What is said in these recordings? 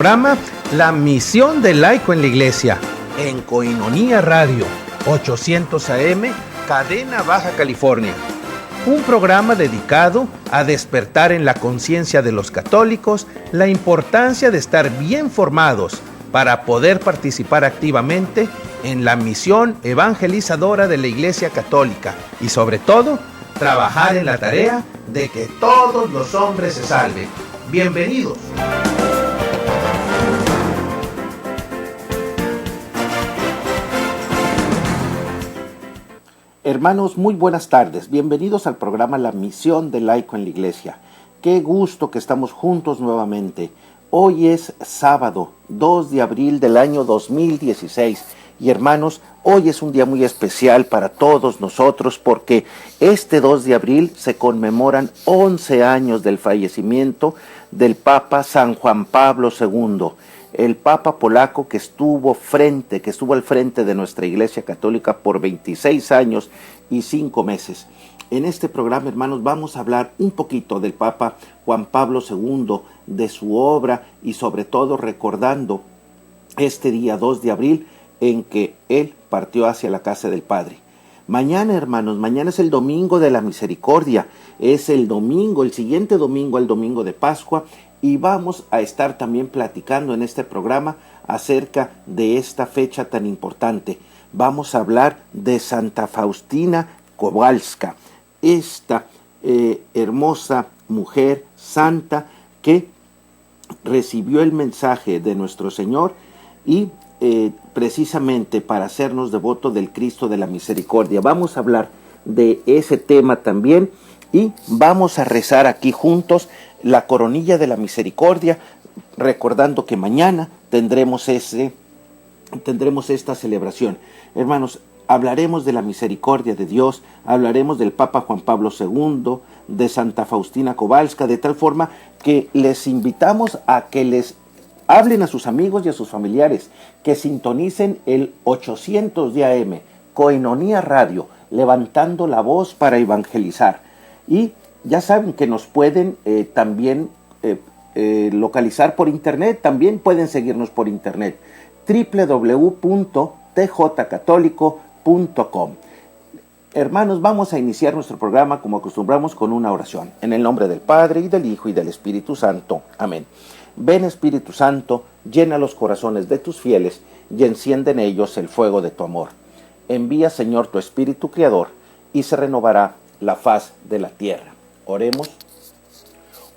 programa La Misión del Laico en la Iglesia, en Koinonia Radio, 800 AM, Cadena Baja California. Un programa dedicado a despertar en la conciencia de los católicos la importancia de estar bien formados para poder participar activamente en la misión evangelizadora de la Iglesia Católica y sobre todo, trabajar en la tarea de que todos los hombres se salven. Bienvenidos. Hermanos, muy buenas tardes. Bienvenidos al programa La Misión del Laico en la Iglesia. Qué gusto que estamos juntos nuevamente. Hoy es sábado, 2 de abril del año 2016. Y hermanos, hoy es un día muy especial para todos nosotros porque este 2 de abril se conmemoran 11 años del fallecimiento del Papa San Juan Pablo II, el Papa polaco que estuvo al frente de nuestra Iglesia Católica por 26 años y 5 meses. En este programa, hermanos, vamos a hablar un poquito del Papa Juan Pablo II, de su obra y sobre todo recordando este día 2 de abril en que él partió hacia la casa del Padre. Mañana, hermanos, mañana es el Domingo de la Misericordia, es el siguiente domingo, el domingo de Pascua, y vamos a estar también platicando en este programa acerca de esta fecha tan importante. Vamos a hablar de Santa Faustina Kowalska, esta hermosa mujer santa que recibió el mensaje de nuestro Señor y precisamente para hacernos devotos del Cristo de la Misericordia. Vamos a hablar de ese tema también y vamos a rezar aquí juntos la coronilla de la misericordia, recordando que mañana tendremos esta celebración. Hermanos, hablaremos de la misericordia de Dios, hablaremos del Papa Juan Pablo II, de Santa Faustina Kowalska, de tal forma que les invitamos a que les hablen a sus amigos y a sus familiares, que sintonicen el 800 de AM, Koinonia Radio, levantando la voz para evangelizar. Y ya saben que nos pueden también localizar por internet, también pueden seguirnos por internet, www.tjcatólico.com. Hermanos, vamos a iniciar nuestro programa como acostumbramos con una oración. En el nombre del Padre, y del Hijo, y del Espíritu Santo. Amén. Ven, Espíritu Santo, llena los corazones de tus fieles y enciende en ellos el fuego de tu amor. Envía, Señor, tu Espíritu Creador, y se renovará la faz de la tierra. Oremos.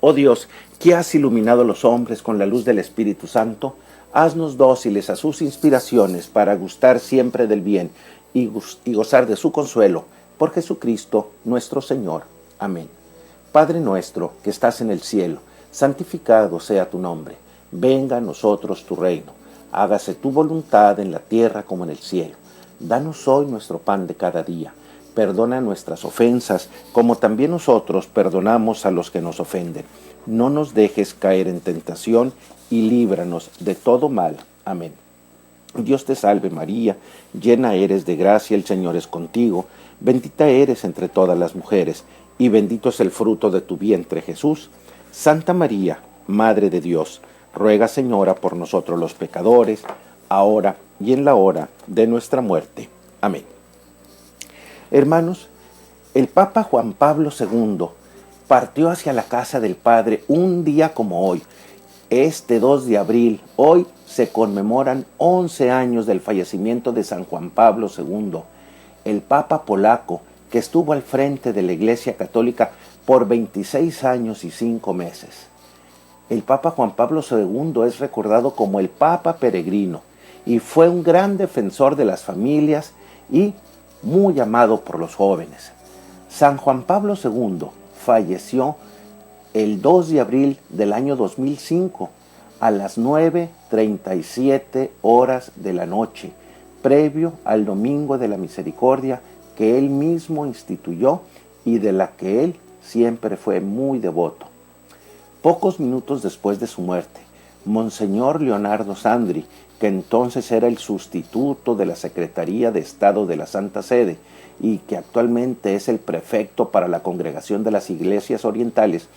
Oh Dios, que has iluminado a los hombres con la luz del Espíritu Santo, haznos dóciles a sus inspiraciones para gustar siempre del bien y gozar de su consuelo, por Jesucristo nuestro Señor. Amén. Padre nuestro, que estás en el cielo, santificado sea tu nombre. Venga a nosotros tu reino. Hágase tu voluntad en la tierra como en el cielo. Danos hoy nuestro pan de cada día. Perdona nuestras ofensas, como también nosotros perdonamos a los que nos ofenden. No nos dejes caer en tentación y líbranos de todo mal. Amén. Dios te salve María, llena eres de gracia, el Señor es contigo. Bendita eres entre todas las mujeres, y bendito es el fruto de tu vientre, Jesús. Santa María, Madre de Dios, ruega, Señora, por nosotros los pecadores, ahora y en la hora de nuestra muerte. Amén. Hermanos, el Papa Juan Pablo II partió hacia la casa del Padre un día como hoy, este 2 de abril. Hoy se conmemoran 11 años del fallecimiento de San Juan Pablo II, el Papa polaco que estuvo al frente de la Iglesia Católica por 26 años y 5 meses. El Papa Juan Pablo II es recordado como el Papa peregrino y fue un gran defensor de las familias y muy amado por los jóvenes. San Juan Pablo II falleció el 2 de abril del año 2005 a las 9:37 horas de la noche, previo al Domingo de la Misericordia que él mismo instituyó y de la que él siempre fue muy devoto. Pocos minutos después de su muerte, Monseñor Leonardo Sandri, que entonces era el sustituto de la Secretaría de Estado de la Santa Sede y que actualmente es el prefecto para la Congregación de las Iglesias Orientales,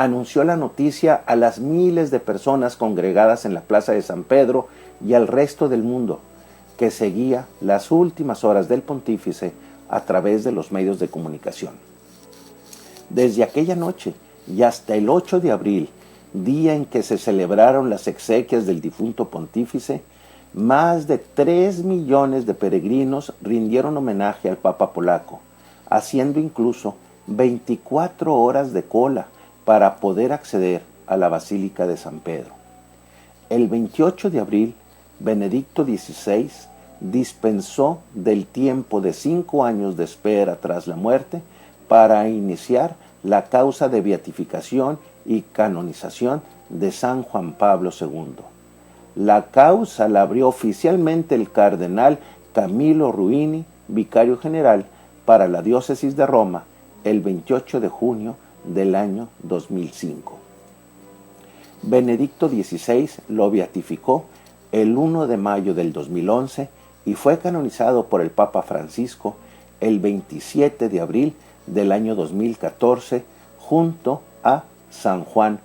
anunció la noticia a las miles de personas congregadas en la Plaza de San Pedro y al resto del mundo, que seguía las últimas horas del pontífice a través de los medios de comunicación. Desde aquella noche y hasta el 8 de abril, día en que se celebraron las exequias del difunto pontífice, más de 3 millones de peregrinos rindieron homenaje al Papa polaco, haciendo incluso 24 horas de cola para poder acceder a la Basílica de San Pedro. El 28 de abril, Benedicto XVI dispensó del tiempo de 5 años de espera tras la muerte para iniciar la causa de beatificación y canonización de San Juan Pablo II. La causa la abrió oficialmente el cardenal Camilo Ruini, vicario general para la diócesis de Roma, el 28 de junio del año 2005. Benedicto XVI lo beatificó el 1 de mayo del 2011 y fue canonizado por el Papa Francisco el 27 de abril del año 2014 junto a San Juan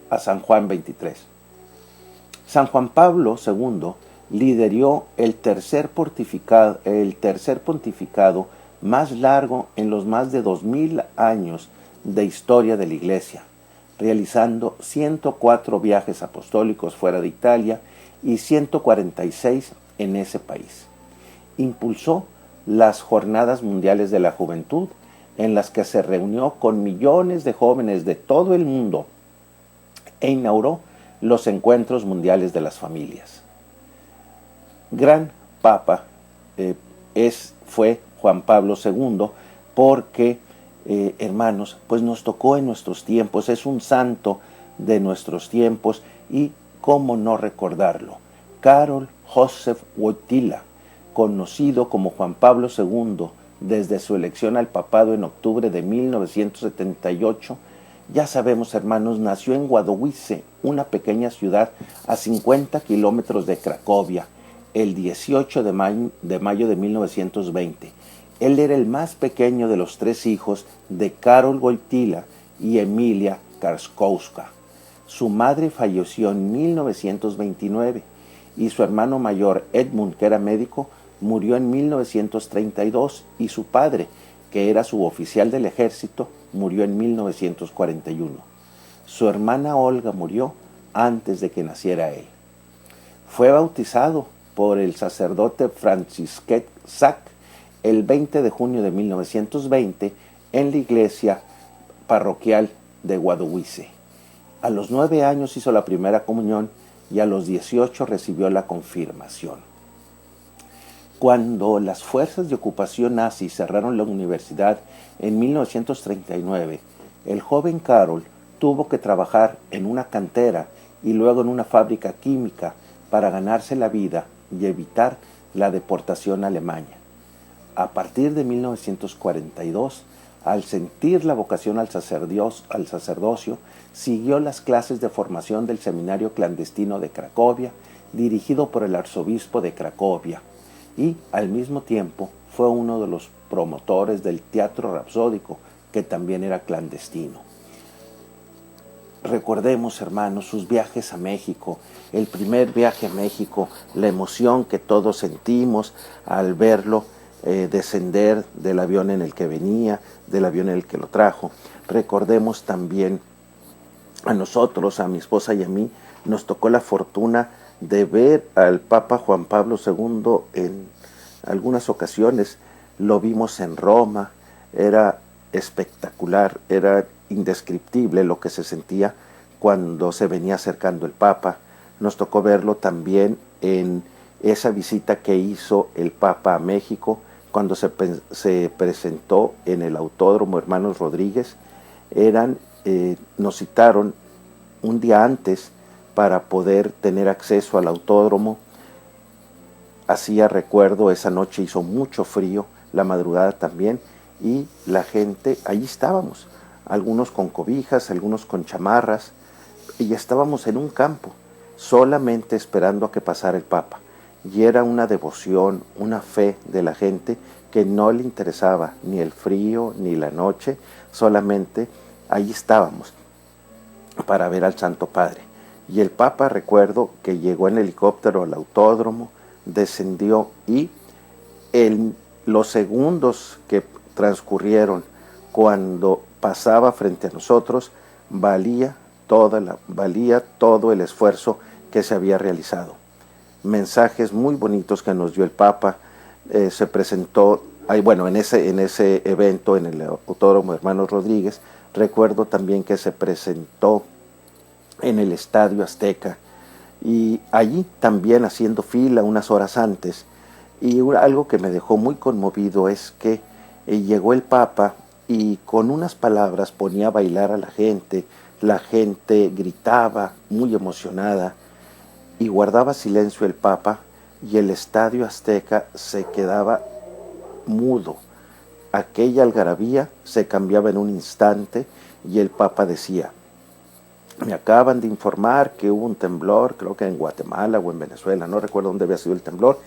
XXIII. San Juan Pablo II lideró el tercer pontificado más largo en los más de 2000 años de historia de la Iglesia, realizando 104 viajes apostólicos fuera de Italia y 146 en ese país. Impulsó las Jornadas Mundiales de la Juventud, en las que se reunió con millones de jóvenes de todo el mundo e inauguró los Encuentros Mundiales de las Familias. Gran Papa fue Juan Pablo II porque, hermanos, pues nos tocó en nuestros tiempos, es un santo de nuestros tiempos y cómo no recordarlo. Karol Józef Wojtyła, conocido como Juan Pablo II desde su elección al papado en octubre de 1978, ya sabemos, hermanos, nació en Wadowice, una pequeña ciudad a 50 kilómetros de Cracovia, el 18 de mayo de 1920. Él era el más pequeño de los 3 hijos de Karol Wojtyła y Emilia Karskowska. Su madre falleció en 1929 y su hermano mayor, Edmund, que era médico, murió en 1932 y su padre, que era suboficial del ejército, murió en 1941. Su hermana Olga murió antes de que naciera él. Fue bautizado por el sacerdote Franciszek Zak el 20 de junio de 1920 en la iglesia parroquial de Wadowice. A los 9 años hizo la primera comunión y a los 18 recibió la confirmación. Cuando las fuerzas de ocupación nazi cerraron la universidad en 1939, el joven Karol tuvo que trabajar en una cantera y luego en una fábrica química para ganarse la vida y evitar la deportación a Alemania. A partir de 1942, al sentir la vocación al sacerdocio, siguió las clases de formación del seminario clandestino de Cracovia, dirigido por el arzobispo de Cracovia, y al mismo tiempo fue uno de los promotores del teatro rapsódico, que también era clandestino. Recordemos, hermanos, sus viajes a México, el primer viaje a México, la emoción que todos sentimos al verlo descender del avión en el que venía, del avión en el que lo trajo. Recordemos también a nosotros, a mi esposa y a mí, nos tocó la fortuna de ver al Papa Juan Pablo II en algunas ocasiones. Lo vimos en Roma, era espectacular, era indescriptible lo que se sentía cuando se venía acercando el Papa. Nos tocó verlo también en esa visita que hizo el Papa a México, cuando se presentó en el Autódromo Hermanos Rodríguez. Nos citaron un día antes para poder tener acceso al autódromo. Hacía recuerdo, esa noche hizo mucho frío, la madrugada también, y la gente, allí estábamos, algunos con cobijas, algunos con chamarras, y estábamos en un campo, solamente esperando a que pasara el Papa. Y era una devoción, una fe de la gente que no le interesaba ni el frío ni la noche, solamente ahí estábamos para ver al Santo Padre. Y el Papa, recuerdo que llegó en helicóptero al autódromo, descendió y los segundos que transcurrieron cuando pasaba frente a nosotros valía todo el esfuerzo que se había realizado. Mensajes muy bonitos que nos dio el Papa. Se presentó, en ese evento en el Autódromo Hermanos Rodríguez. Recuerdo también que se presentó en el Estadio Azteca, y allí también haciendo fila unas horas antes. Y algo que me dejó muy conmovido es que llegó el Papa y con unas palabras ponía a bailar a la gente gritaba muy emocionada, y guardaba silencio el Papa, y el Estadio Azteca se quedaba mudo. Aquella algarabía se cambiaba en un instante, y el Papa decía: me acaban de informar que hubo un temblor, creo que en Guatemala o en Venezuela, no recuerdo dónde había sido el temblor,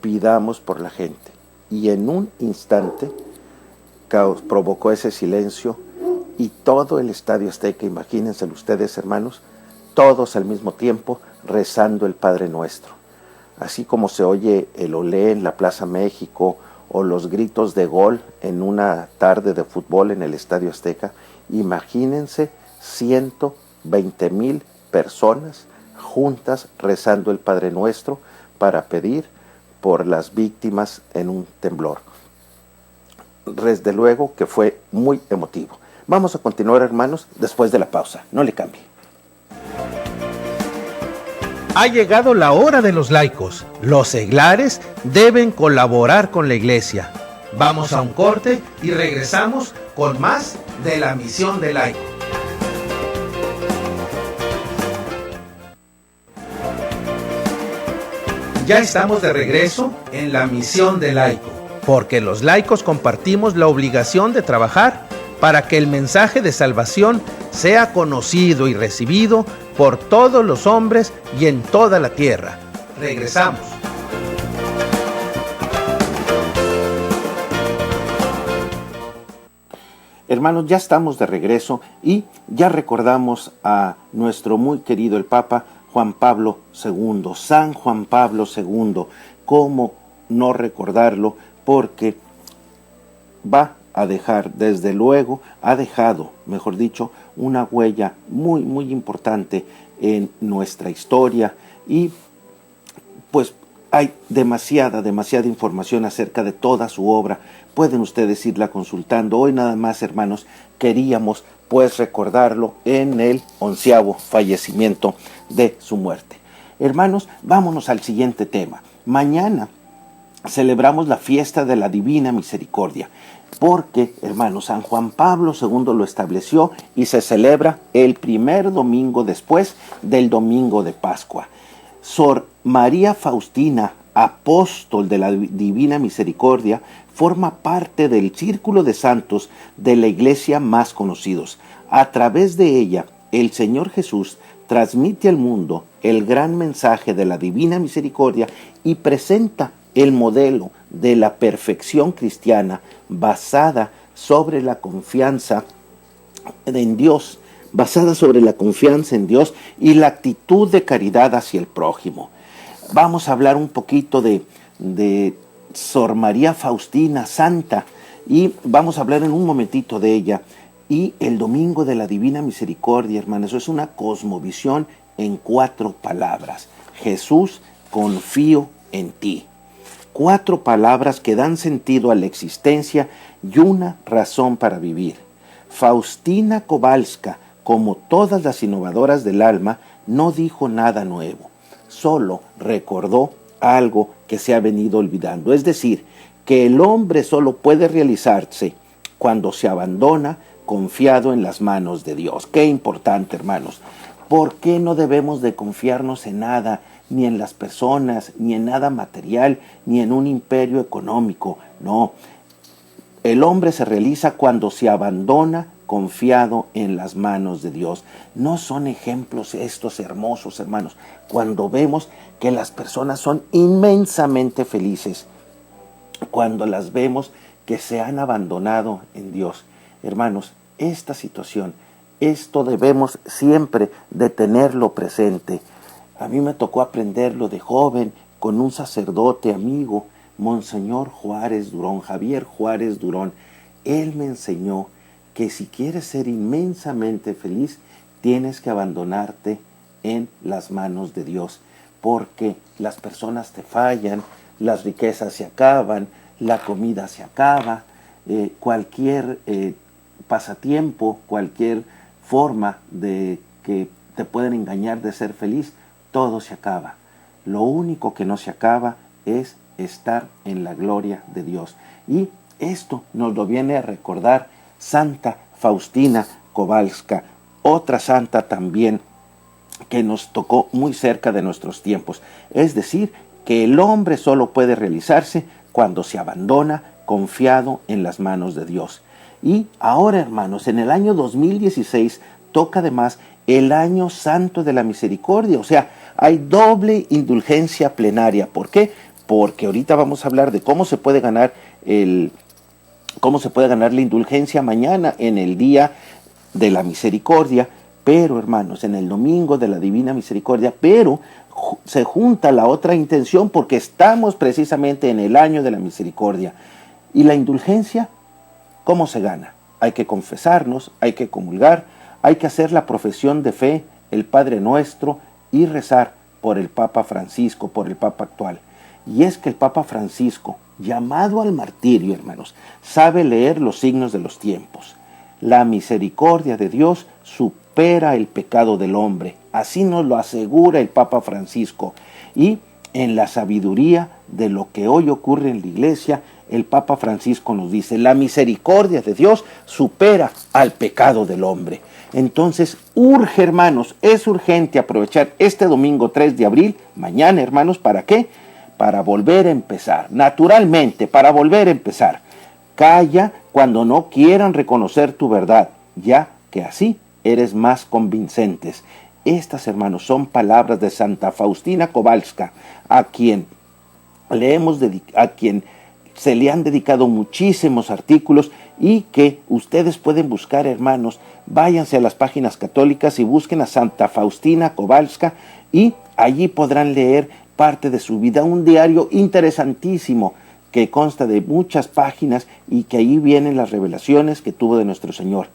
pidamos por la gente. Y en un instante provocó ese silencio, y todo el Estadio Azteca, imagínense ustedes, hermanos, todos al mismo tiempo rezando el Padre Nuestro. Así como se oye el olé en la Plaza México o los gritos de gol en una tarde de fútbol en el Estadio Azteca, imagínense 120,000 personas juntas rezando el Padre Nuestro para pedir por las víctimas en un temblor. Desde luego que fue muy emotivo. Vamos a continuar, hermanos, después de la pausa. No le cambie. Ha llegado la hora de los laicos. Los seglares deben colaborar con la Iglesia. Vamos a un corte y regresamos con más de la misión del laico. Ya estamos de regreso en la misión del laico, porque los laicos compartimos la obligación de trabajar para que el mensaje de salvación sea conocido y recibido por todos los hombres y en toda la tierra. Regresamos. Hermanos, ya estamos de regreso y ya recordamos a nuestro muy querido el Papa Juan Pablo II, San Juan Pablo II. ¿Cómo no recordarlo? Porque va a dejar, desde luego, ha dejado, mejor dicho, una huella muy, muy importante en nuestra historia, y pues hay demasiada información acerca de toda su obra. Pueden ustedes irla consultando. Hoy nada más, hermanos, queríamos pues recordarlo en el 11º fallecimiento de su muerte. Hermanos, vámonos al siguiente tema. Mañana celebramos la fiesta de la Divina Misericordia, porque, hermanos, San Juan Pablo II lo estableció y se celebra el primer domingo después del domingo de Pascua. Sor María Faustina, apóstol de la Divina Misericordia, forma parte del círculo de santos de la Iglesia más conocidos. A través de ella, el Señor Jesús transmite al mundo el gran mensaje de la Divina Misericordia y presenta el modelo de la perfección cristiana basada sobre la confianza en Dios, y la actitud de caridad hacia el prójimo. Vamos a hablar un poquito de Sor María Faustina, santa, y vamos a hablar en un momentito de ella. Y el Domingo de la Divina Misericordia, hermanos, eso es una cosmovisión en 4 palabras. Jesús, confío en ti. 4 palabras que dan sentido a la existencia y una razón para vivir. Faustina Kowalska, como todas las innovadoras del alma, no dijo nada nuevo, solo recordó algo que se ha venido olvidando, es decir, que el hombre solo puede realizarse cuando se abandona confiado en las manos de Dios. Qué importante, hermanos. ¿Por qué no debemos de confiarnos en nada, ni en las personas, ni en nada material, ni en un imperio económico? No, el hombre se realiza cuando se abandona confiado en las manos de Dios. No son ejemplos estos hermosos, hermanos, cuando vemos que las personas son inmensamente felices, cuando las vemos que se han abandonado en Dios. Hermanos, esta situación. Esto debemos siempre de tenerlo presente. A mí me tocó aprenderlo de joven con un sacerdote amigo, Monseñor Juárez Durón, Javier Juárez Durón. Él me enseñó que si quieres ser inmensamente feliz, tienes que abandonarte en las manos de Dios, porque las personas te fallan, las riquezas se acaban, la comida se acaba, cualquier pasatiempo, cualquier forma de que te pueden engañar de ser feliz, todo se acaba. Lo único que no se acaba es estar en la gloria de Dios. Y esto nos lo viene a recordar Santa Faustina Kowalska, otra santa también que nos tocó muy cerca de nuestros tiempos. Es decir, que el hombre solo puede realizarse cuando se abandona confiado en las manos de Dios. Y ahora, hermanos, en el año 2016 toca además el año santo de la misericordia, o sea, hay doble indulgencia plenaria. ¿Por qué? Porque ahorita vamos a hablar de cómo se puede ganar la indulgencia mañana en el día de la misericordia, pero hermanos, en el domingo de la Divina Misericordia, pero se junta la otra intención porque estamos precisamente en el año de la misericordia. Y la indulgencia, ¿cómo se gana? Hay que confesarnos, hay que comulgar, hay que hacer la profesión de fe, el Padre Nuestro, y rezar por el Papa Francisco, por el Papa actual. Y es que el Papa Francisco, llamado al martirio, hermanos, sabe leer los signos de los tiempos. La misericordia de Dios supera el pecado del hombre. Así nos lo asegura el Papa Francisco. Y en la sabiduría de lo que hoy ocurre en la Iglesia, el Papa Francisco nos dice, la misericordia de Dios supera al pecado del hombre. Entonces, urge, hermanos, es urgente aprovechar este domingo 3 de abril, mañana, hermanos, ¿para qué? Para volver a empezar, naturalmente, para volver a empezar. Calla cuando no quieran reconocer tu verdad, ya que así eres más convincentes. Estas, hermanos, son palabras de Santa Faustina Kowalska, a quien se le han dedicado muchísimos artículos y que ustedes pueden buscar, hermanos. Váyanse a las páginas católicas y busquen a Santa Faustina Kowalska y allí podrán leer parte de su vida, un diario interesantísimo que consta de muchas páginas y que ahí vienen las revelaciones que tuvo de nuestro Señor.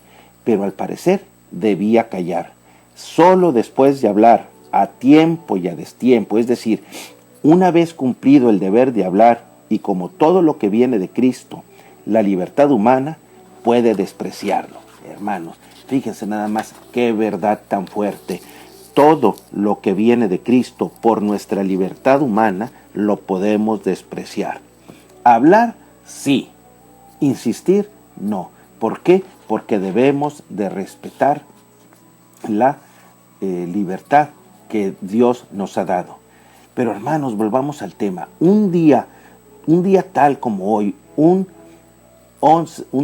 Pero al parecer debía callar. Solo después de hablar a tiempo y a destiempo, es decir, una vez cumplido el deber de hablar y como todo lo que viene de Cristo, la libertad humana puede despreciarlo. Hermanos, fíjense nada más qué verdad tan fuerte. Todo lo que viene de Cristo por nuestra libertad humana lo podemos despreciar. Hablar, sí. Insistir, no. ¿Por qué? Porque debemos de respetar la libertad que Dios nos ha dado. Pero hermanos, volvamos al tema. Un día tal como hoy, un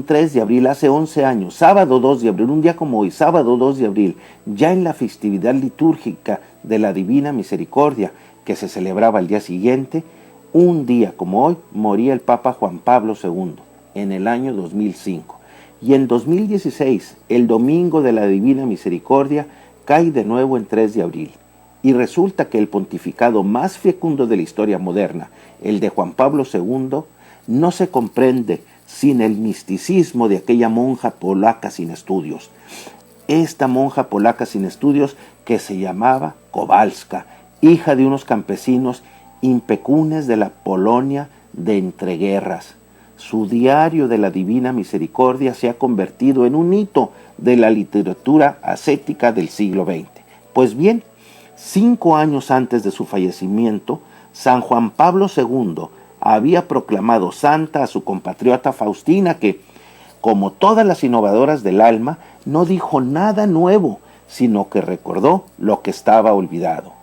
3 de abril, hace 11 años, sábado 2 de abril, un día como hoy, sábado 2 de abril, ya en la festividad litúrgica de la Divina Misericordia, que se celebraba el día siguiente, un día como hoy, moría el Papa Juan Pablo II, en el año 2005. Y en 2016, el domingo de la Divina Misericordia, cae de nuevo en 3 de abril. Y resulta que el pontificado más fecundo de la historia moderna, el de Juan Pablo II, no se comprende sin el misticismo de aquella monja polaca sin estudios. Esta monja polaca sin estudios que se llamaba Kowalska, hija de unos campesinos impecunes de la Polonia de entreguerras. Su diario de la Divina Misericordia se ha convertido en un hito de la literatura ascética del siglo XX. Pues bien, 5 años antes de su fallecimiento, San Juan Pablo II había proclamado santa a su compatriota Faustina, que, como todas las innovadoras del alma, no dijo nada nuevo, sino que recordó lo que estaba olvidado.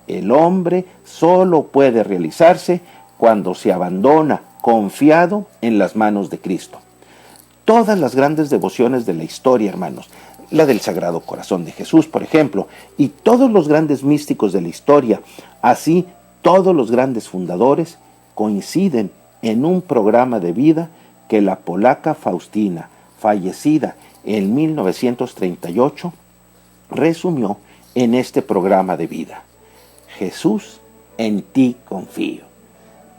El hombre solo puede realizarse cuando se abandona confiado en las manos de Cristo. Todas las grandes devociones de la historia, hermanos, la del Sagrado Corazón de Jesús, por ejemplo, y todos los grandes místicos de la historia, así todos los grandes fundadores, coinciden en un programa de vida que la polaca Faustina, fallecida en 1938, resumió en este programa de vida: Jesús, en ti confío.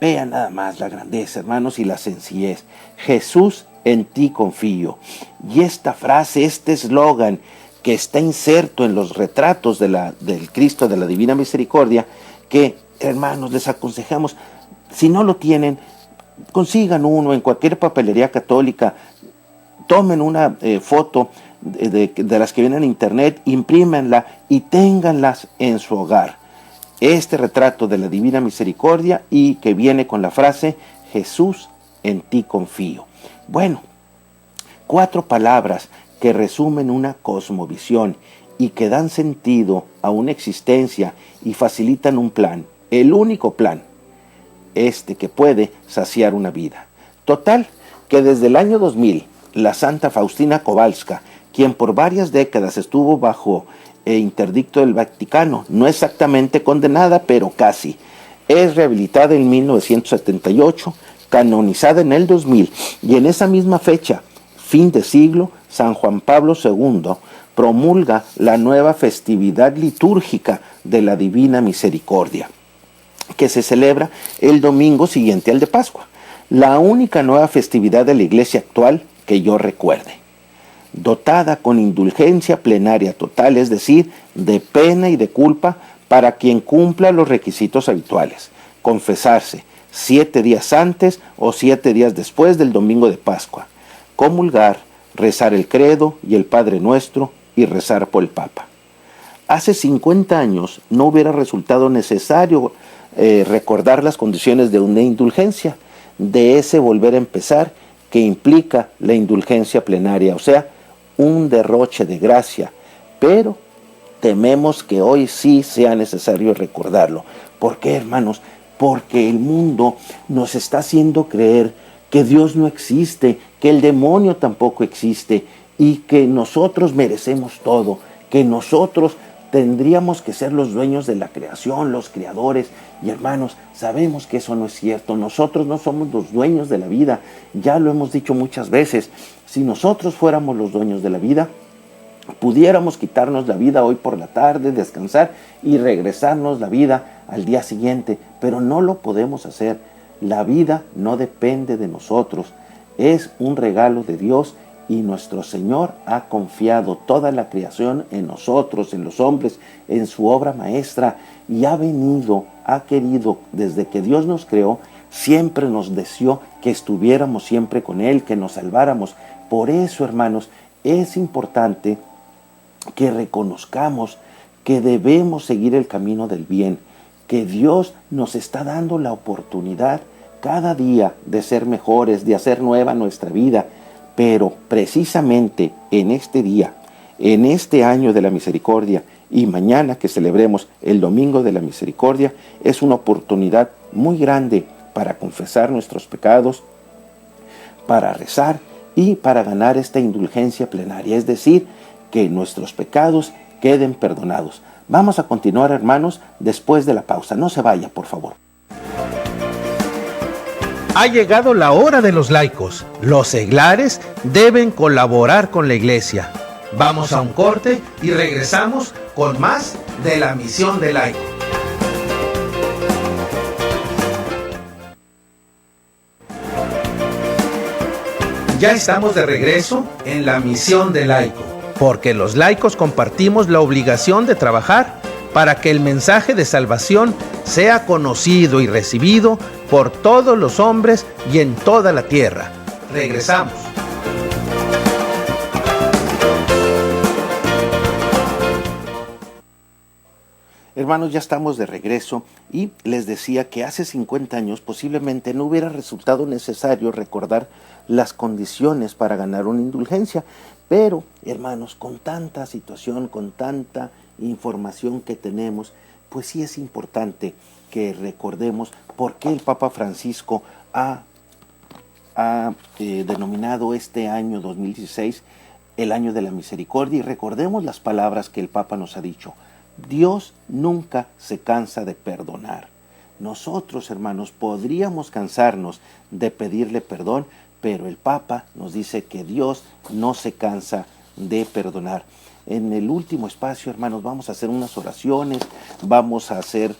Vean nada más la grandeza, hermanos, y la sencillez. Jesús, en ti confío. Y esta frase, este eslogan que está inserto en los retratos del Cristo de la Divina Misericordia, que, hermanos, les aconsejamos, si no lo tienen, consigan uno en cualquier papelería católica, tomen una foto de las que vienen en internet, imprímenla y ténganlas en su hogar. Este retrato de la Divina Misericordia, y que viene con la frase: Jesús, en ti confío. Bueno, 4 palabras que resumen una cosmovisión y que dan sentido a una existencia y facilitan un plan, el único plan, que puede saciar una vida. Total, que desde el año 2000, la Santa Faustina Kowalska, quien por varias décadas estuvo bajo interdicto del Vaticano, no exactamente condenada, pero casi, es rehabilitada en 1978, canonizada en el 2000, y en esa misma fecha, fin de siglo, San Juan Pablo II promulga la nueva festividad litúrgica de la Divina Misericordia, que se celebra el domingo siguiente al de Pascua, la única nueva festividad de la Iglesia actual que yo recuerde, dotada con indulgencia plenaria total, es decir, de pena y de culpa para quien cumpla los requisitos habituales: confesarse 7 días antes o 7 días después del domingo de Pascua, comulgar, rezar el credo y el Padre Nuestro y rezar por el Papa. Hace 50 años no hubiera resultado necesario recordar las condiciones de una indulgencia, de ese volver a empezar que implica la indulgencia plenaria, o sea, un derroche de gracia, pero tememos que hoy sí sea necesario recordarlo. ¿Por qué, hermanos? Porque el mundo nos está haciendo creer que Dios no existe, que el demonio tampoco existe, y que nosotros merecemos todo, que nosotros tendríamos que ser los dueños de la creación, los creadores. Y hermanos, sabemos que eso no es cierto. Nosotros no somos los dueños de la vida. Ya lo hemos dicho muchas veces. Si nosotros fuéramos los dueños de la vida, pudiéramos quitarnos la vida hoy por la tarde, descansar y regresarnos la vida al día siguiente. Pero no lo podemos hacer. La vida no depende de nosotros. Es un regalo de Dios. Y nuestro Señor ha confiado toda la creación en nosotros, en los hombres, en su obra maestra, y ha querido, desde que Dios nos creó, siempre nos deseó que estuviéramos siempre con Él, que nos salváramos. Por eso, hermanos, es importante que reconozcamos que debemos seguir el camino del bien, que Dios nos está dando la oportunidad cada día de ser mejores, de hacer nueva nuestra vida. Pero precisamente en este día, en este año de la misericordia, y mañana que celebremos el Domingo de la Misericordia, es una oportunidad muy grande para confesar nuestros pecados, para rezar y para ganar esta indulgencia plenaria, es decir, que nuestros pecados queden perdonados. Vamos a continuar, hermanos, después de la pausa. No se vaya, por favor. Ha llegado la hora de los laicos. Los seglares deben colaborar con la Iglesia. Vamos a un corte y regresamos con más de la misión del laico. Ya estamos de regreso en la misión del laico, porque los laicos compartimos la obligación de trabajar para que el mensaje de salvación sea conocido y recibido por todos los hombres y en toda la tierra. Regresamos. Hermanos, ya estamos de regreso y les decía que hace 50 años posiblemente no hubiera resultado necesario recordar las condiciones para ganar una indulgencia, pero, hermanos, con tanta situación, con tanta información que tenemos, pues sí es importante que recordemos por qué el Papa Francisco ha denominado este año 2016 el año de la misericordia, y recordemos las palabras que el Papa nos ha dicho: Dios nunca se cansa de perdonar. Nosotros, hermanos, podríamos cansarnos de pedirle perdón, pero el Papa nos dice que Dios no se cansa de perdonar. En el último espacio, hermanos, vamos a hacer unas oraciones, vamos a hacer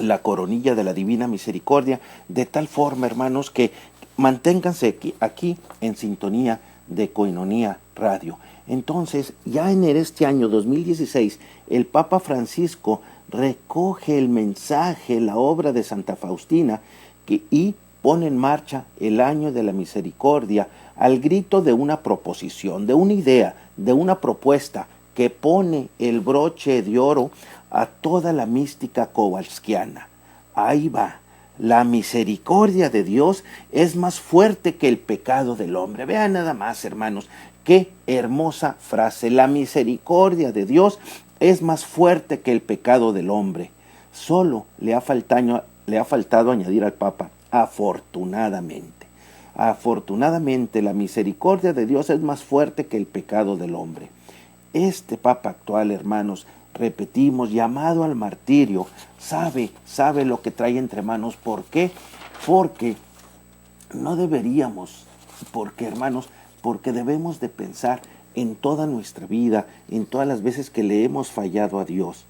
la coronilla de la Divina Misericordia, de tal forma, hermanos, que manténganse aquí en sintonía de Koinonia Radio. Entonces, ya en este año 2016, el Papa Francisco recoge el mensaje, la obra de Santa Faustina, y pone en marcha el año de la misericordia al grito de una proposición, de una idea, de una propuesta que pone el broche de oro a toda la mística kowalskiana. Ahí va. La misericordia de Dios es más fuerte que el pecado del hombre. Vean nada más, hermanos, qué hermosa frase. La misericordia de Dios es más fuerte que el pecado del hombre. Solo le ha faltado añadir al Papa, afortunadamente. Afortunadamente, la misericordia de Dios es más fuerte que el pecado del hombre. Este Papa actual, hermanos, repetimos, llamado al martirio, sabe lo que trae entre manos. ¿Por qué? Porque no deberíamos, hermanos, porque debemos de pensar en toda nuestra vida, en todas las veces que le hemos fallado a Dios.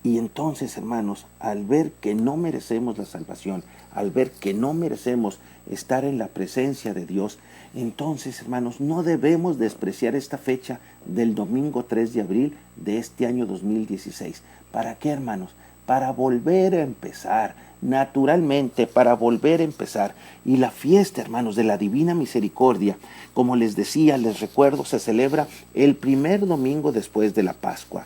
Y entonces, hermanos, al ver que no merecemos la salvación, al ver que no merecemos estar en la presencia de Dios, entonces, hermanos, no debemos despreciar esta fecha del domingo 3 de abril de este año 2016. ¿Para qué, hermanos? Para volver a empezar, naturalmente, para volver a empezar. Y la fiesta, hermanos, de la Divina Misericordia, como les decía, les recuerdo, se celebra el primer domingo después de la Pascua.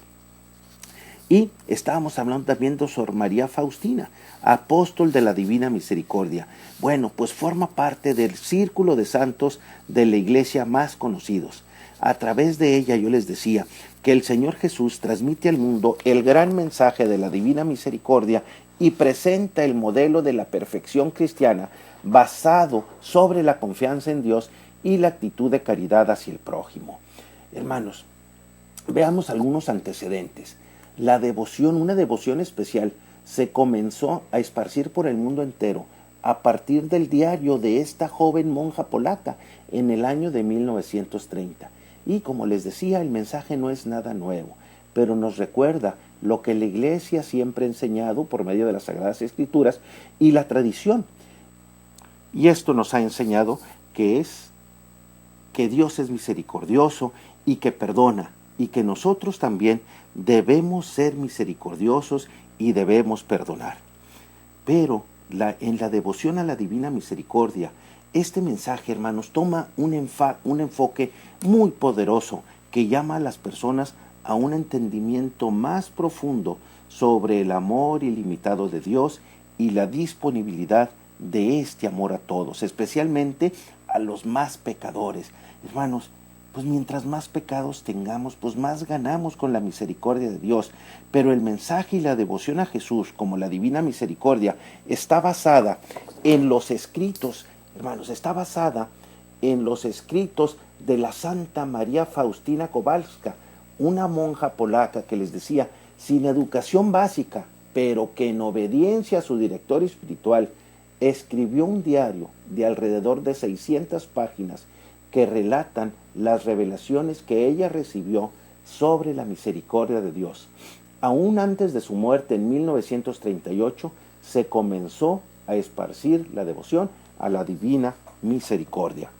Y estábamos hablando también de Sor María Faustina, apóstol de la Divina Misericordia. Bueno, pues forma parte del círculo de santos de la Iglesia más conocidos. A través de ella, yo les decía, que el Señor Jesús transmite al mundo el gran mensaje de la Divina Misericordia y presenta el modelo de la perfección cristiana basado sobre la confianza en Dios y la actitud de caridad hacia el prójimo. Hermanos, veamos algunos antecedentes. La devoción, una devoción especial, se comenzó a esparcir por el mundo entero a partir del diario de esta joven monja polaca en el año de 1930. Y como les decía, el mensaje no es nada nuevo, pero nos recuerda lo que la Iglesia siempre ha enseñado por medio de las Sagradas Escrituras y la tradición. Y esto nos ha enseñado que Dios es misericordioso y que perdona, y que nosotros también debemos ser misericordiosos y debemos perdonar. Pero en la devoción a la Divina Misericordia, este mensaje, hermanos, toma un enfoque muy poderoso que llama a las personas a un entendimiento más profundo sobre el amor ilimitado de Dios y la disponibilidad de este amor a todos, especialmente a los más pecadores. Hermanos, pues mientras más pecados tengamos, pues más ganamos con la misericordia de Dios. Pero el mensaje y la devoción a Jesús como la Divina Misericordia está basada en los escritos, hermanos, está basada en los escritos de la Santa María Faustina Kowalska, una monja polaca que les decía, sin educación básica, pero que en obediencia a su director espiritual, escribió un diario de alrededor de 600 páginas que relatan las revelaciones que ella recibió sobre la misericordia de Dios. Aún antes de su muerte en 1938, se comenzó a esparcir la devoción a la Divina Misericordia.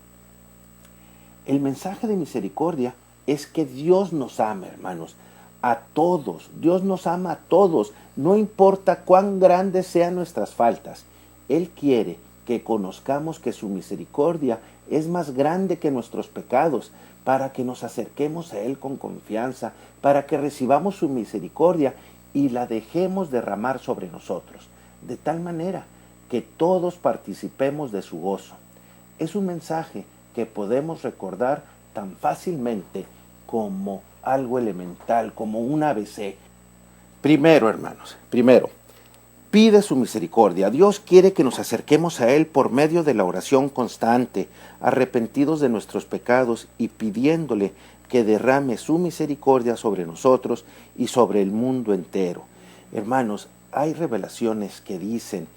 El mensaje de misericordia es que Dios nos ama, hermanos, a todos. Dios nos ama a todos, no importa cuán grandes sean nuestras faltas. Él quiere que conozcamos que su misericordia es más grande que nuestros pecados, para que nos acerquemos a Él con confianza, para que recibamos su misericordia y la dejemos derramar sobre nosotros, de tal manera que todos participemos de su gozo. Es un mensaje que podemos recordar tan fácilmente como algo elemental, como un ABC. Primero, hermanos, pide su misericordia. Dios quiere que nos acerquemos a Él por medio de la oración constante, arrepentidos de nuestros pecados y pidiéndole que derrame su misericordia sobre nosotros y sobre el mundo entero. Hermanos, hay revelaciones que dicen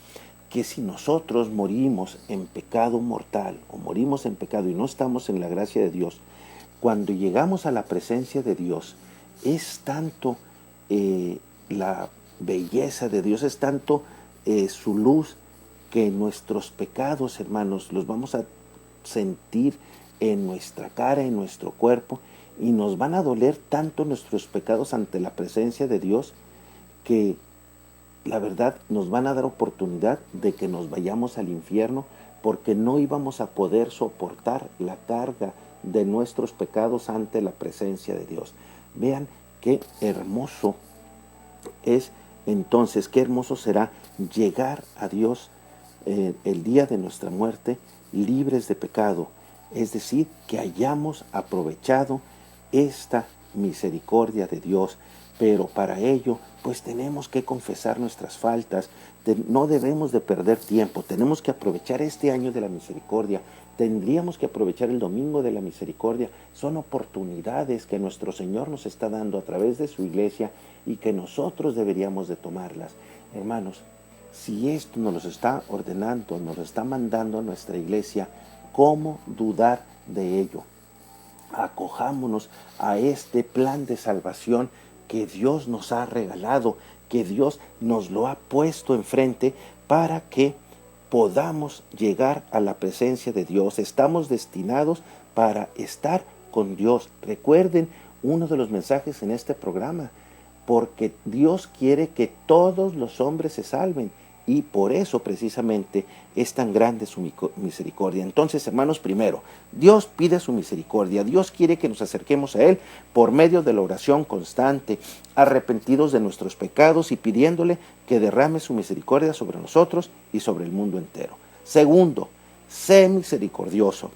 que si nosotros morimos en pecado mortal o morimos en pecado y no estamos en la gracia de Dios, cuando llegamos a la presencia de Dios, es tanto la belleza de Dios, es tanto su luz, que nuestros pecados, hermanos, los vamos a sentir en nuestra cara, en nuestro cuerpo, y nos van a doler tanto nuestros pecados ante la presencia de Dios, que la verdad nos van a dar oportunidad de que nos vayamos al infierno, porque no íbamos a poder soportar la carga de nuestros pecados ante la presencia de Dios. Vean qué hermoso es entonces, qué hermoso será llegar a Dios el día de nuestra muerte libres de pecado, es decir, que hayamos aprovechado esta misericordia de Dios. Pero para ello, pues tenemos que confesar nuestras faltas, no debemos de perder tiempo, tenemos que aprovechar este año de la misericordia, tendríamos que aprovechar el domingo de la misericordia. Son oportunidades que nuestro Señor nos está dando a través de su iglesia y que nosotros deberíamos de tomarlas. Hermanos, si esto nos lo está ordenando, nos lo está mandando a nuestra iglesia, ¿cómo dudar de ello? Acojámonos a este plan de salvación que Dios nos ha regalado, que Dios nos lo ha puesto enfrente para que podamos llegar a la presencia de Dios. Estamos destinados para estar con Dios. Recuerden uno de los mensajes en este programa, porque Dios quiere que todos los hombres se salven, y por eso precisamente es tan grande su misericordia. Entonces, hermanos, primero, Dios pide su misericordia. Dios quiere que nos acerquemos a Él por medio de la oración constante, arrepentidos de nuestros pecados y pidiéndole que derrame su misericordia sobre nosotros y sobre el mundo entero. Segundo, sé misericordioso.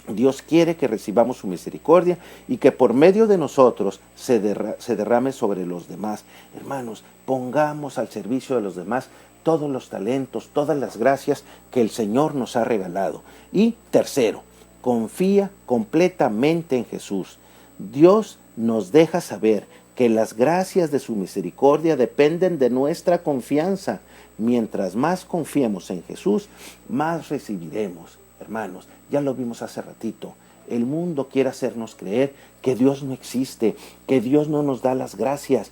Dios quiere que recibamos su misericordia y que por medio de nosotros se derrame sobre los demás. Hermanos, pongamos al servicio de los demás todos los talentos, todas las gracias que el Señor nos ha regalado. Y tercero, confía completamente en Jesús. Dios nos deja saber que las gracias de su misericordia dependen de nuestra confianza. Mientras más confiemos en Jesús, más recibiremos. Hermanos, ya lo vimos hace ratito. El mundo quiere hacernos creer que Dios no existe, que Dios no nos da las gracias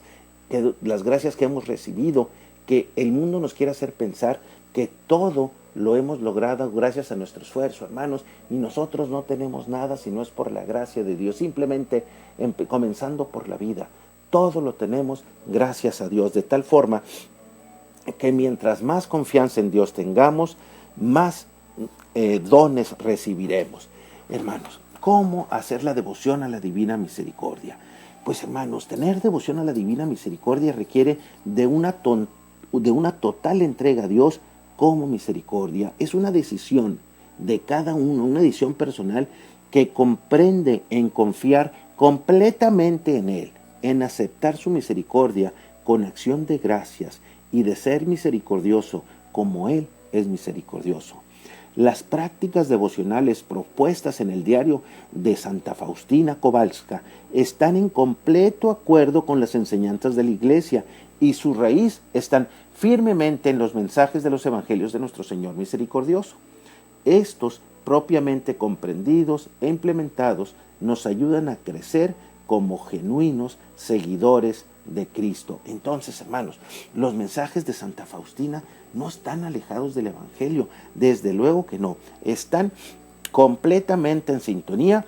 que hemos recibido, que el mundo nos quiere hacer pensar que todo lo hemos logrado gracias a nuestro esfuerzo, hermanos, y nosotros no tenemos nada si no es por la gracia de Dios, simplemente comenzando por la vida. Todo lo tenemos gracias a Dios, de tal forma que mientras más confianza en Dios tengamos, más dones recibiremos. Hermanos, ¿cómo hacer la devoción a la divina misericordia? Pues, hermanos, tener devoción a la divina misericordia requiere de una total entrega a Dios como misericordia. Es una decisión de cada uno, una decisión personal que comprende en confiar completamente en Él, en aceptar su misericordia con acción de gracias y de ser misericordioso como Él es misericordioso. Las prácticas devocionales propuestas en el diario de Santa Faustina Kowalska están en completo acuerdo con las enseñanzas de la Iglesia y su raíz están firmemente en los mensajes de los evangelios de nuestro Señor misericordioso. Estos, propiamente comprendidos e implementados, nos ayudan a crecer como genuinos seguidores de Cristo. Entonces, hermanos, los mensajes de Santa Faustina no están alejados del Evangelio, desde luego que no, están completamente en sintonía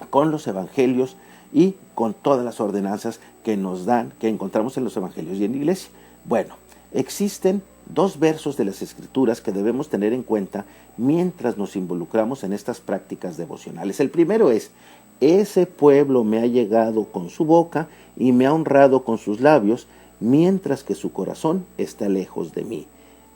con los Evangelios y con todas las ordenanzas que nos dan, que encontramos en los Evangelios y en la Iglesia. Bueno, existen dos versos de las Escrituras que debemos tener en cuenta mientras nos involucramos en estas prácticas devocionales. El primero es: ese pueblo me ha llegado con su boca y me ha honrado con sus labios, mientras que su corazón está lejos de mí.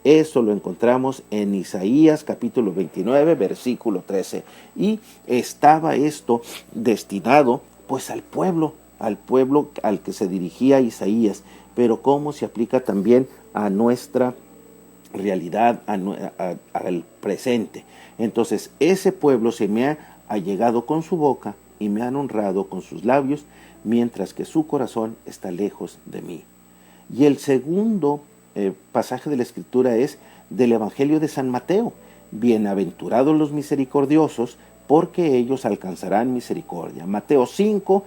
Eso lo encontramos en Isaías capítulo 29, versículo 13. Y estaba esto destinado pues al pueblo al que se dirigía Isaías, pero cómo se aplica también a nuestra realidad, al presente. Entonces, ese pueblo se me ha allegado con su boca y me han honrado con sus labios, mientras que su corazón está lejos de mí. Y el segundo pasaje de la Escritura es del Evangelio de San Mateo. Bienaventurados los misericordiosos, porque ellos alcanzarán misericordia. Mateo 5,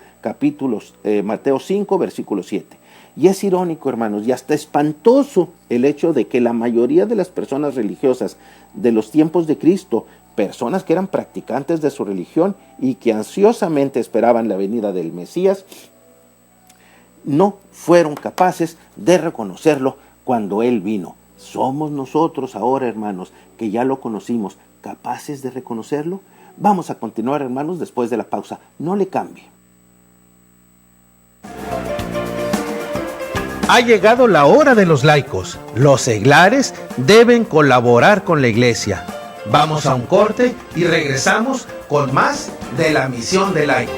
versículo 7. Y es irónico, hermanos, y hasta espantoso el hecho de que la mayoría de las personas religiosas de los tiempos de Cristo, personas que eran practicantes de su religión y que ansiosamente esperaban la venida del Mesías, no fueron capaces de reconocerlo cuando Él vino. ¿Somos nosotros ahora, hermanos, que ya lo conocimos, capaces de reconocerlo? Vamos a continuar, hermanos, después de la pausa. No le cambie. Ha llegado la hora de los laicos. Los seglares deben colaborar con la iglesia. Vamos a un corte y regresamos con más de la misión del laico.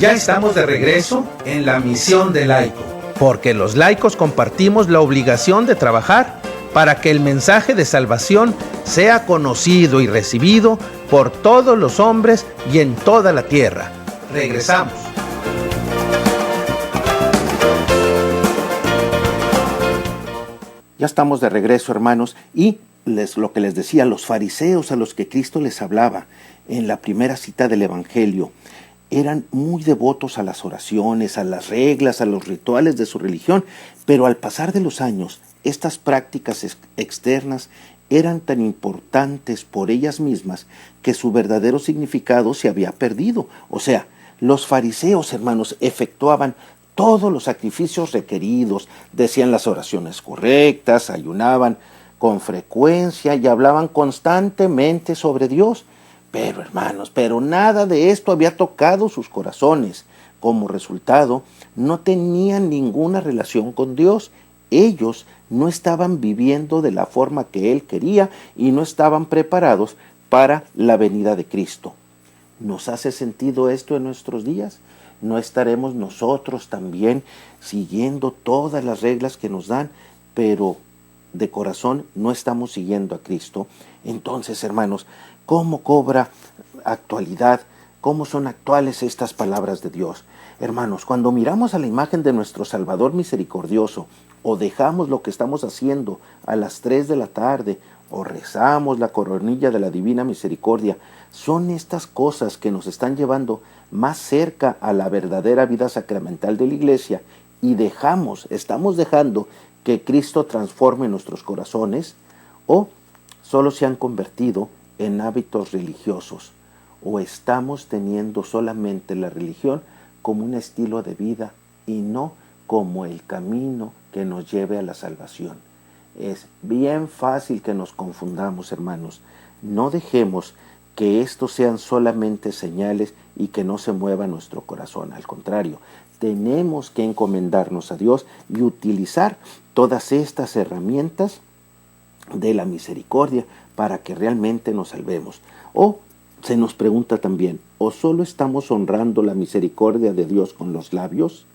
Ya estamos de regreso en la misión del laico, porque los laicos compartimos la obligación de trabajar para que el mensaje de salvación sea conocido y recibido por todos los hombres y en toda la tierra. Regresamos. Ya estamos de regreso, hermanos, y lo que les decía, los fariseos a los que Cristo les hablaba en la primera cita del Evangelio, eran muy devotos a las oraciones, a las reglas, a los rituales de su religión, pero al pasar de los años, estas prácticas externas eran tan importantes por ellas mismas que su verdadero significado se había perdido. O sea, los fariseos, hermanos, efectuaban todos los sacrificios requeridos, decían las oraciones correctas, ayunaban con frecuencia y hablaban constantemente sobre Dios. Pero, hermanos, nada de esto había tocado sus corazones. Como resultado, no tenían ninguna relación con Dios. Ellos no estaban viviendo de la forma que Él quería y no estaban preparados para la venida de Cristo. ¿Nos hace sentido esto en nuestros días? ¿No estaremos nosotros también siguiendo todas las reglas que nos dan, pero de corazón no estamos siguiendo a Cristo? Entonces, hermanos, ¿cómo cobra actualidad? ¿Cómo son actuales estas palabras de Dios? Hermanos, cuando miramos a la imagen de nuestro Salvador misericordioso, o dejamos lo que estamos haciendo a las 3 de la tarde, o rezamos la coronilla de la Divina Misericordia, son estas cosas que nos están llevando más cerca a la verdadera vida sacramental de la Iglesia y estamos dejando que Cristo transforme nuestros corazones, o solo se han convertido en hábitos religiosos, o estamos teniendo solamente la religión como un estilo de vida y no como el camino que nos lleve a la salvación. Es bien fácil que nos confundamos, hermanos. No dejemos que estos sean solamente señales y que no se mueva nuestro corazón. Al contrario, tenemos que encomendarnos a Dios y utilizar todas estas herramientas de la misericordia para que realmente nos salvemos. O se nos pregunta también, ¿o solo estamos honrando la misericordia de Dios con los labios?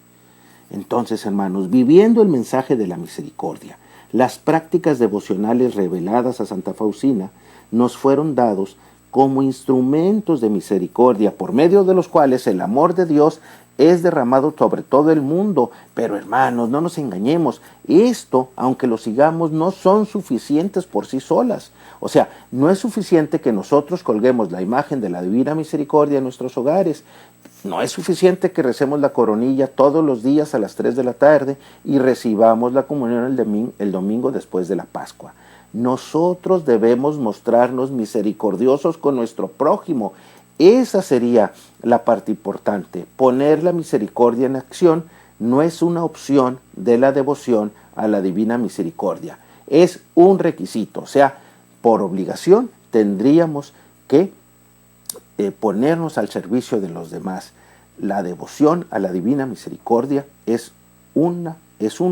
Entonces, hermanos, viviendo el mensaje de la misericordia, las prácticas devocionales reveladas a Santa Faustina nos fueron dados como instrumentos de misericordia, por medio de los cuales el amor de Dios es derramado sobre todo el mundo. Pero, hermanos, no nos engañemos, esto, aunque lo sigamos, no son suficientes por sí solas. O sea, no es suficiente que nosotros colguemos la imagen de la Divina Misericordia en nuestros hogares. No es suficiente que recemos la coronilla todos los días a las 3 de la tarde y recibamos la comunión el domingo después de la Pascua. Nosotros debemos mostrarnos misericordiosos con nuestro prójimo. Esa sería la parte importante. Poner la misericordia en acción no es una opción de la devoción a la Divina Misericordia. Es un requisito. O sea, por obligación tendríamos que ponernos al servicio de los demás. La devoción a la Divina Misericordia es un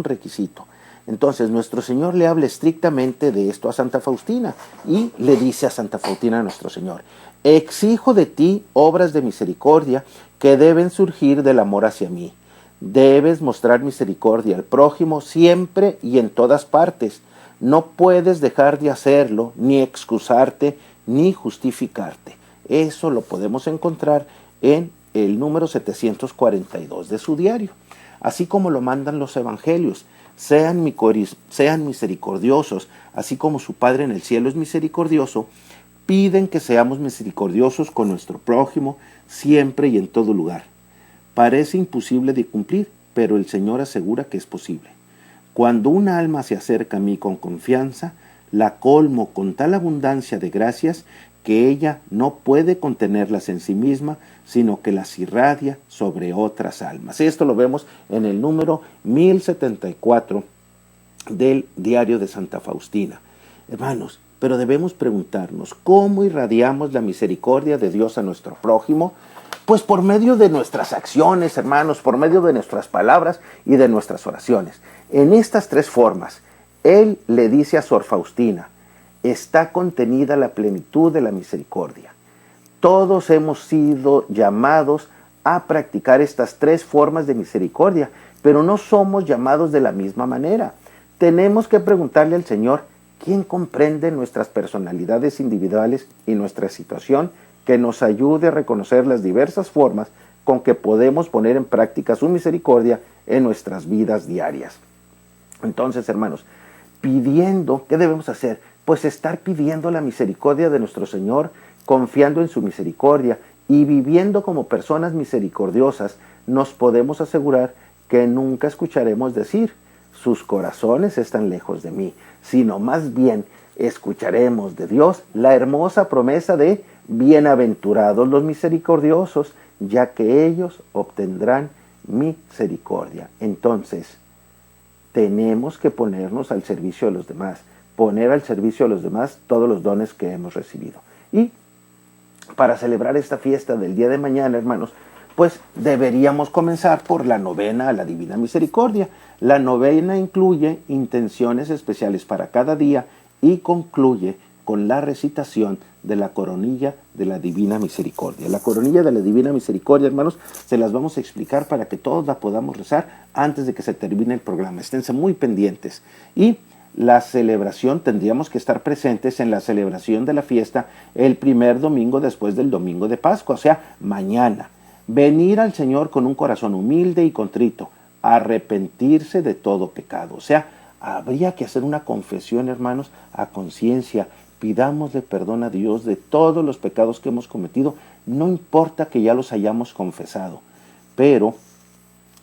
requisito. Entonces nuestro Señor le habla estrictamente de esto a Santa Faustina y le dice a Santa Faustina nuestro Señor: exijo de ti obras de misericordia que deben surgir del amor hacia mí. Debes mostrar misericordia al prójimo siempre y en todas partes. No puedes dejar de hacerlo, ni excusarte, ni justificarte. Eso lo podemos encontrar en el número 742 de su diario. así como lo mandan los evangelios. Sean misericordiosos, así como su Padre en el cielo es misericordioso. Piden que seamos misericordiosos con nuestro prójimo siempre y en todo lugar. Parece imposible de cumplir, pero el Señor asegura que es posible. Cuando un alma se acerca a mí con confianza, la colmo con tal abundancia de gracias que ella no puede contenerlas en sí misma, sino que las irradia sobre otras almas. Esto lo vemos en el número 1074 del Diario de Santa Faustina. Hermanos, pero debemos preguntarnos, ¿cómo irradiamos la misericordia de Dios a nuestro prójimo? Pues por medio de nuestras acciones, hermanos, por medio de nuestras palabras y de nuestras oraciones. En estas tres formas, él le dice a Sor Faustina, está contenida la plenitud de la misericordia. Todos hemos sido llamados a practicar estas tres formas de misericordia, pero no somos llamados de la misma manera. Tenemos que preguntarle al Señor, ¿quién comprende nuestras personalidades individuales y nuestra situación, que nos ayude a reconocer las diversas formas con que podemos poner en práctica su misericordia en nuestras vidas diarias? Entonces, hermanos, ¿qué debemos hacer? Pues estar pidiendo la misericordia de nuestro Señor, confiando en su misericordia y viviendo como personas misericordiosas, nos podemos asegurar que nunca escucharemos decir, sus corazones están lejos de mí, sino más bien escucharemos de Dios la hermosa promesa de bienaventurados los misericordiosos, ya que ellos obtendrán misericordia. Entonces, tenemos que ponernos al servicio de los demás, poner al servicio de los demás todos los dones que hemos recibido. Y para celebrar esta fiesta del día de mañana, hermanos, pues deberíamos comenzar por la novena a la Divina Misericordia. La novena incluye intenciones especiales para cada día y concluye con la recitación de la coronilla de la Divina Misericordia. La coronilla de la Divina Misericordia, hermanos, se las vamos a explicar para que todos la podamos rezar antes de que se termine el programa. Esténse muy pendientes. Y la celebración, tendríamos que estar presentes en la celebración de la fiesta el primer domingo después del domingo de Pascua, o sea, mañana. Venir al Señor con un corazón humilde y contrito, arrepentirse de todo pecado. O sea, habría que hacer una confesión, hermanos, a conciencia. Pidámosle perdón a Dios de todos los pecados que hemos cometido, no importa que ya los hayamos confesado, pero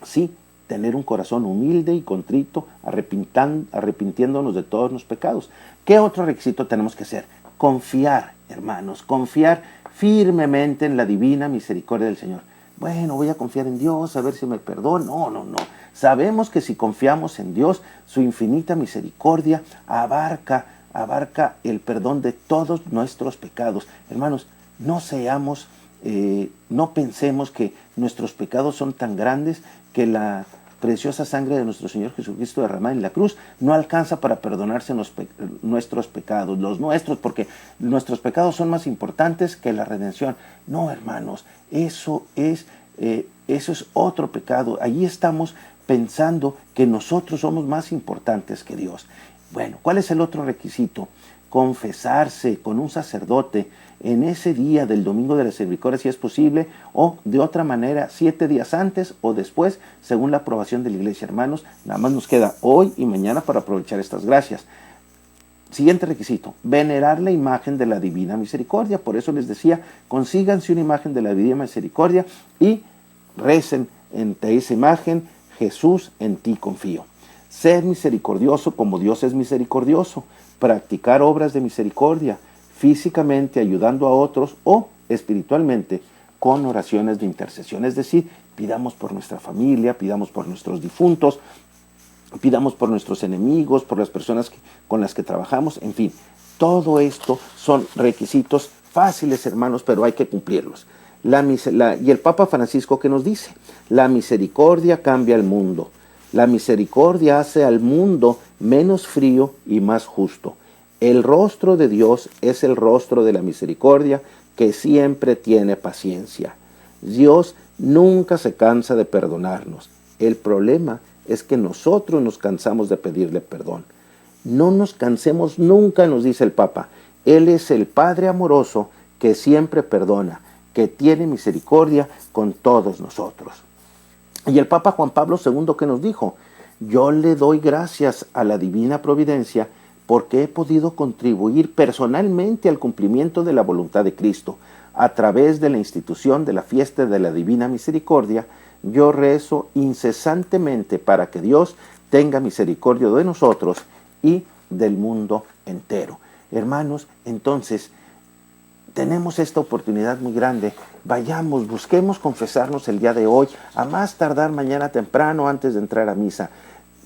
sí tener un corazón humilde y contrito, arrepintiéndonos de todos los pecados. ¿Qué otro requisito tenemos que hacer? Confiar, hermanos, confiar firmemente en la divina misericordia del Señor. Bueno, voy a confiar en Dios, a ver si me perdona. No. Sabemos que si confiamos en Dios, su infinita misericordia abarca el perdón de todos nuestros pecados. Hermanos, no pensemos que nuestros pecados son tan grandes que la preciosa sangre de nuestro Señor Jesucristo derramada en la cruz no alcanza para perdonarse nuestros pecados, los nuestros, porque nuestros pecados son más importantes que la redención. No, hermanos, eso es otro pecado. Allí estamos pensando que nosotros somos más importantes que Dios. Bueno, ¿cuál es el otro requisito? Confesarse con un sacerdote en ese día del Domingo de la Misericordia, si es posible, o de otra manera 7 días antes o después, según la aprobación de la Iglesia. Hermanos, nada más nos queda hoy y mañana para aprovechar estas gracias. Siguiente requisito, venerar la imagen de la Divina Misericordia. Por eso les decía, consíganse una imagen de la Divina Misericordia y recen ante esa imagen, Jesús, en ti confío. Ser misericordioso como Dios es misericordioso, practicar obras de misericordia, físicamente ayudando a otros o espiritualmente con oraciones de intercesión. Es decir, pidamos por nuestra familia, pidamos por nuestros difuntos, pidamos por nuestros enemigos, por las personas con las que trabajamos, en fin. Todo esto son requisitos fáciles, hermanos, pero hay que cumplirlos. Y el Papa Francisco, ¿qué nos dice? La misericordia cambia el mundo. La misericordia hace al mundo menos frío y más justo. El rostro de Dios es el rostro de la misericordia que siempre tiene paciencia. Dios nunca se cansa de perdonarnos. El problema es que nosotros nos cansamos de pedirle perdón. No nos cansemos nunca, nos dice el Papa. Él es el Padre amoroso que siempre perdona, que tiene misericordia con todos nosotros. Y el Papa Juan Pablo II, que nos dijo: yo le doy gracias a la divina providencia porque he podido contribuir personalmente al cumplimiento de la voluntad de Cristo. A través de la institución de la fiesta de la Divina Misericordia, yo rezo incesantemente para que Dios tenga misericordia de nosotros y del mundo entero. Hermanos, entonces, tenemos esta oportunidad muy grande. Vayamos, busquemos confesarnos el día de hoy, a más tardar mañana temprano antes de entrar a misa.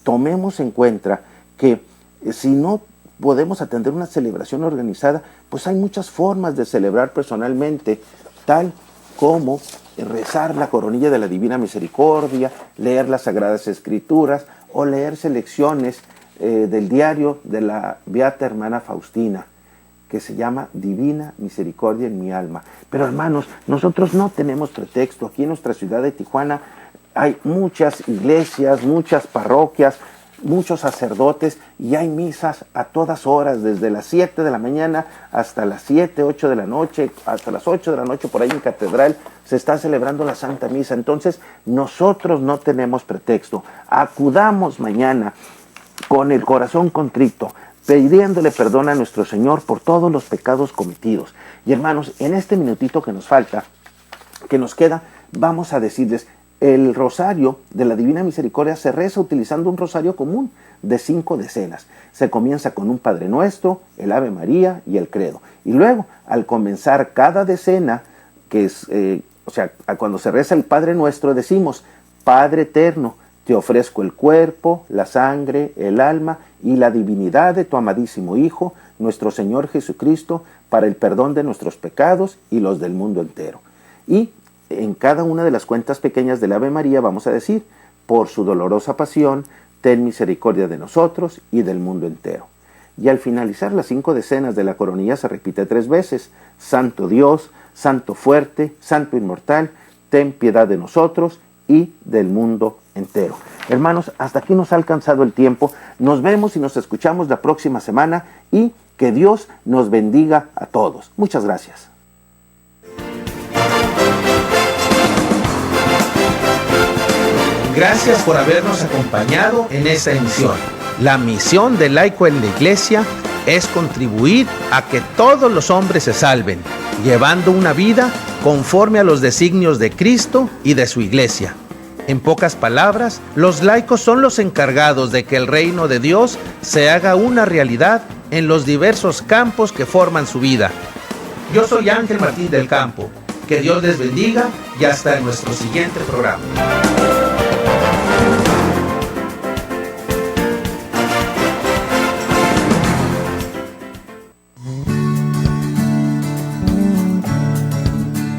Tomemos en cuenta que si no podemos atender una celebración organizada, pues hay muchas formas de celebrar personalmente, tal como rezar la coronilla de la Divina Misericordia, leer las Sagradas Escrituras o leer selecciones del diario de la beata hermana Faustina, que se llama Divina Misericordia en mi alma. Pero hermanos, nosotros no tenemos pretexto. Aquí en nuestra ciudad de Tijuana hay muchas iglesias, muchas parroquias, muchos sacerdotes, y hay misas a todas horas, desde las 7 de la mañana hasta las 7, 8 de la noche, hasta las 8 de la noche por ahí en Catedral se está celebrando la Santa Misa. Entonces nosotros no tenemos pretexto. Acudamos mañana con el corazón contrito, pidiéndole perdón a nuestro Señor por todos los pecados cometidos. Y hermanos, en este minutito que nos falta, que nos queda, vamos a decirles: el rosario de la Divina Misericordia se reza utilizando un rosario común de 5 decenas. Se comienza con un Padre Nuestro, el Ave María y el Credo. Y luego, al comenzar cada decena, que es, cuando se reza el Padre Nuestro, decimos: Padre eterno, te ofrezco el cuerpo, la sangre, el alma y la divinidad de tu amadísimo Hijo, nuestro Señor Jesucristo, para el perdón de nuestros pecados y los del mundo entero. Y en cada una de las cuentas pequeñas del Ave María vamos a decir: por su dolorosa pasión, ten misericordia de nosotros y del mundo entero. Y al finalizar las 5 decenas de la coronilla se repite 3 veces: Santo Dios, Santo fuerte, Santo inmortal, ten piedad de nosotros y del mundo entero. Hermanos, hasta aquí nos ha alcanzado el tiempo. Nos vemos y nos escuchamos la próxima semana, y que Dios nos bendiga a todos. Muchas gracias. Gracias por habernos acompañado en esta emisión. La misión del laico en la Iglesia es contribuir a que todos los hombres se salven, llevando una vida conforme a los designios de Cristo y de su Iglesia. En pocas palabras, los laicos son los encargados de que el reino de Dios se haga una realidad en los diversos campos que forman su vida. Yo soy Ángel Martín del Campo. Que Dios les bendiga y hasta en nuestro siguiente programa.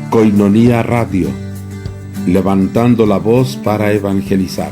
Koinonía Radio, levantando la voz para evangelizar.